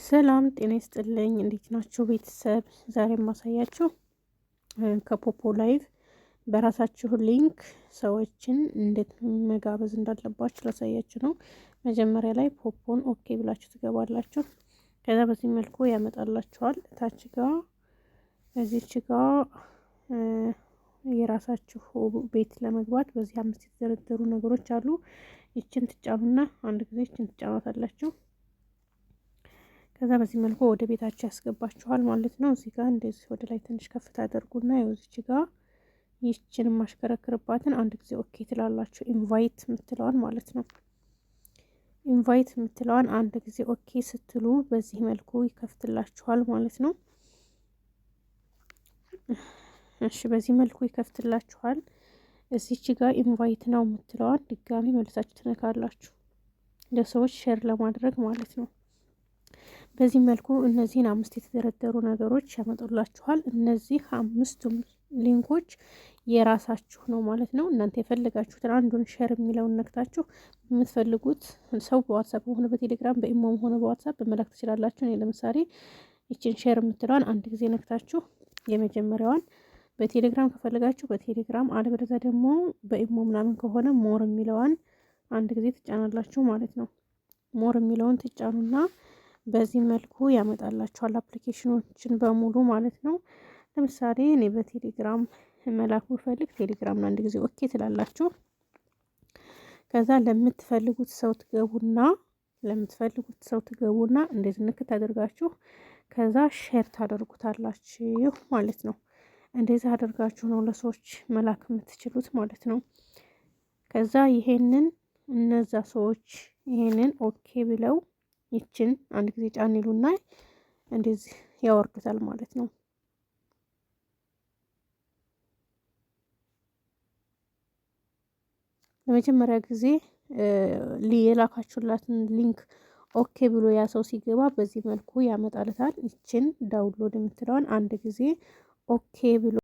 ሰላም ጤና ይስጥልኝ። እንዴት ናችሁ ቤተሰብ? ዛሬ የማሳያችሁ ከፖፖ ላይቭ በራሳችሁ ሊንክ ሰዎችን እንዴት መጋበዝ እንዳለባችሁ ላሳያችሁ ነው። መጀመሪያ ላይ ፖፖን ኦኬ ብላችሁ ትገባላችሁ። ከዛ በዚህ መልኩ ያመጣላችኋል። ታች ጋር እዚች ጋር የራሳችሁ ቤት ለመግባት በዚህ 5 የተደረደሩ ነገሮች አሉ። ይችን ትጫኑና አንድ ጊዜ ይችን ትጫኗታላችሁ። ከዛ በዚህ መልኩ ወደ ቤታችሁ ያስገባችኋል ማለት ነው። እዚህ ጋር እንደዚህ ወደ ላይ ትንሽ ከፍታ አድርጉና እዚች ጋር ይችን ማሽከረክርባትን አንድ ጊዜ ኦኬ ትላላችሁ። ኢንቫይት የምትለዋን ማለት ነው። ኢንቫይት የምትለዋን አንድ ጊዜ ኦኬ ስትሉ በዚህ መልኩ ይከፍትላችኋል ማለት ነው። እሺ በዚህ መልኩ ይከፍትላችኋል። እዚች ጋር ኢንቫይት ነው የምትለዋን ድጋሚ መልሳችሁ ትነካላችሁ፣ ለሰዎች ሼር ለማድረግ ማለት ነው። በዚህ መልኩ እነዚህን 5 የተደረደሩ ነገሮች ያመጡላችኋል። እነዚህ 5ቱም ሊንኮች የራሳችሁ ነው ማለት ነው። እናንተ የፈለጋችሁትን አንዱን ሼር የሚለውን ነክታችሁ የምትፈልጉት ሰው በዋትሳፕ ሆነ በቴሌግራም በኢሞም ሆነ በዋትሳፕ መላክ ትችላላችሁ። እኔ ለምሳሌ ይችን ሼር የምትለዋን አንድ ጊዜ ነክታችሁ የመጀመሪያዋን በቴሌግራም ከፈለጋችሁ በቴሌግራም አለበለዚያ ደግሞ በኢሞ ምናምን ከሆነ ሞር የሚለዋን አንድ ጊዜ ትጫናላችሁ ማለት ነው። ሞር የሚለውን ትጫኑና በዚህ መልኩ ያመጣላችኋል አፕሊኬሽኖችን በሙሉ ማለት ነው። ለምሳሌ እኔ በቴሌግራም መላክ ብፈልግ ቴሌግራም አንድ ጊዜ ኦኬ ትላላችሁ። ከዛ ለምትፈልጉት ሰው ትገቡና እንደዚህ ንክት አድርጋችሁ ከዛ ሼር ታደርጉታላችሁ ማለት ነው። እንደዚህ አድርጋችሁ ነው ለሰዎች መላክ የምትችሉት ማለት ነው። ከዛ እነዛ ሰዎች ይሄንን ኦኬ ብለው ይችን አንድ ጊዜ ጫን ይሉና እንደዚህ ያወርዱታል ማለት ነው። ለመጀመሪያ ጊዜ የላካችሁላትን ሊንክ ኦኬ ብሎ ያ ሰው ሲገባ በዚህ መልኩ ያመጣልታል። ይችን ዳውንሎድ የምትለዋን አንድ ጊዜ ኦኬ ብሎ